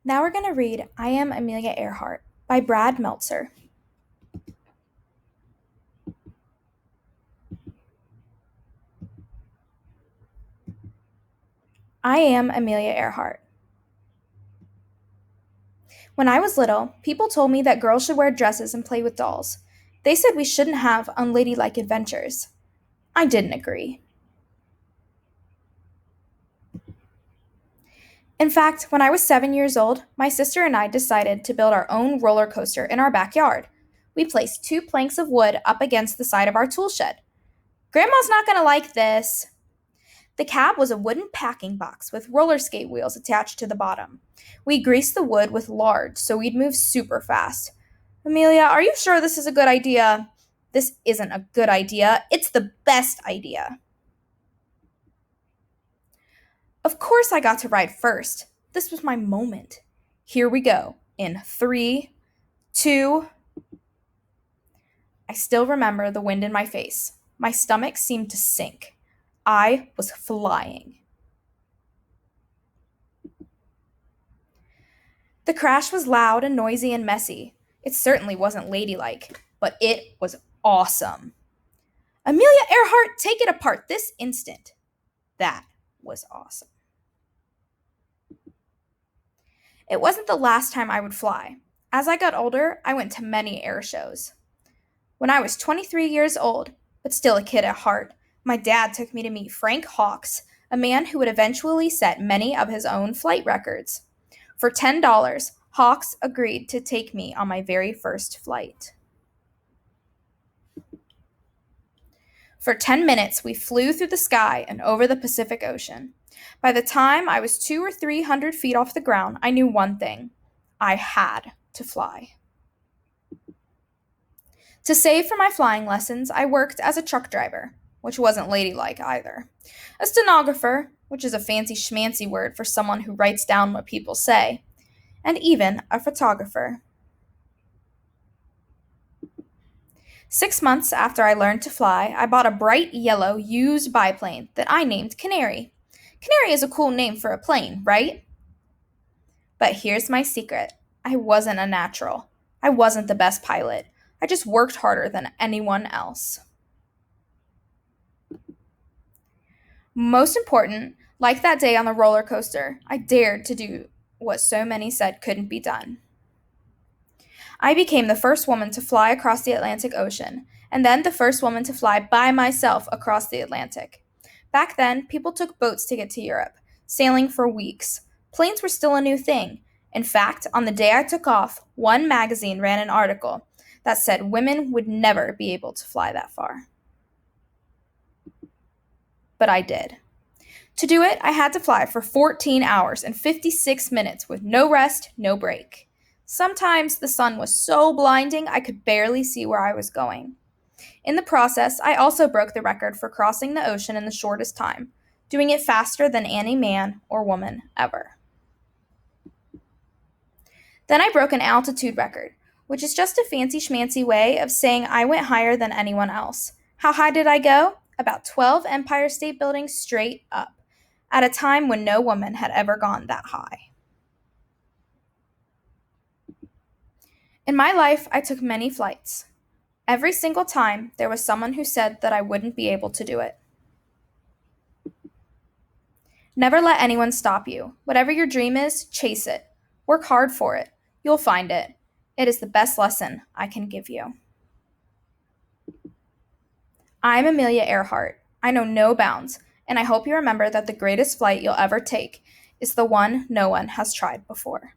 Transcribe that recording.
Now we're going to read I Am Amelia Earhart by Brad Meltzer. I am Amelia Earhart. When I was little, people told me that girls should wear dresses and play with dolls. They said we shouldn't have unladylike adventures. I didn't agree. In fact, when I was 7 years old, my sister and I decided to build our own roller coaster in our backyard. We placed two planks of wood up against the side of our tool shed. Grandma's not going to like this. The cab was a wooden packing box with roller skate wheels attached to the bottom. We greased the wood with lard so we'd move super fast. Amelia, are you sure this is a good idea? This isn't a good idea. It's the best idea. Of course, I got to ride first. This was my moment. Here we go. In three, two. I still remember the wind in my face. My stomach seemed to sink. I was flying. The crash was loud and noisy and messy. It certainly wasn't ladylike, but it was awesome. Amelia Earhart, take it apart this instant. That was awesome. It wasn't the last time I would fly. As I got older, I went to many air shows. When I was 23 years old, but still a kid at heart, my dad took me to meet Frank Hawks, a man who would eventually set many of his own flight records. For $10, Hawks agreed to take me on my very first flight. For 10 minutes, we flew through the sky and over the Pacific Ocean. By the time I was 200 or 300 feet off the ground, I knew one thing: I had to fly. To save for my flying lessons, I worked as a truck driver, which wasn't ladylike either, a stenographer, which is a fancy schmancy word for someone who writes down what people say, and even a photographer. 6 months after I learned to fly, I bought a bright yellow used biplane that I named Canary. Canary is a cool name for a plane, right? But here's my secret: I wasn't a natural. I wasn't the best pilot. I just worked harder than anyone else. Most important, like that day on the roller coaster, I dared to do what so many said couldn't be done. I became the first woman to fly across the Atlantic Ocean, and then the first woman to fly by myself across the Atlantic. Back then, people took boats to get to Europe, sailing for weeks. Planes were still a new thing. In fact, on the day I took off, one magazine ran an article that said women would never be able to fly that far. But I did. To do it, I had to fly for 14 hours and 56 minutes with no rest, no break. Sometimes the sun was so blinding I could barely see where I was going. In the process, I also broke the record for crossing the ocean in the shortest time, doing it faster than any man or woman ever. Then I broke an altitude record, which is just a fancy schmancy way of saying I went higher than anyone else. How high did I go? About 12 Empire State Buildings straight up, at a time when no woman had ever gone that high. In my life, I took many flights. Every single time, there was someone who said that I wouldn't be able to do it. Never let anyone stop you. Whatever your dream is, chase it. Work hard for it. You'll find it. It is the best lesson I can give you. I'm Amelia Earhart. I know no bounds, and I hope you remember that the greatest flight you'll ever take is the one no one has tried before.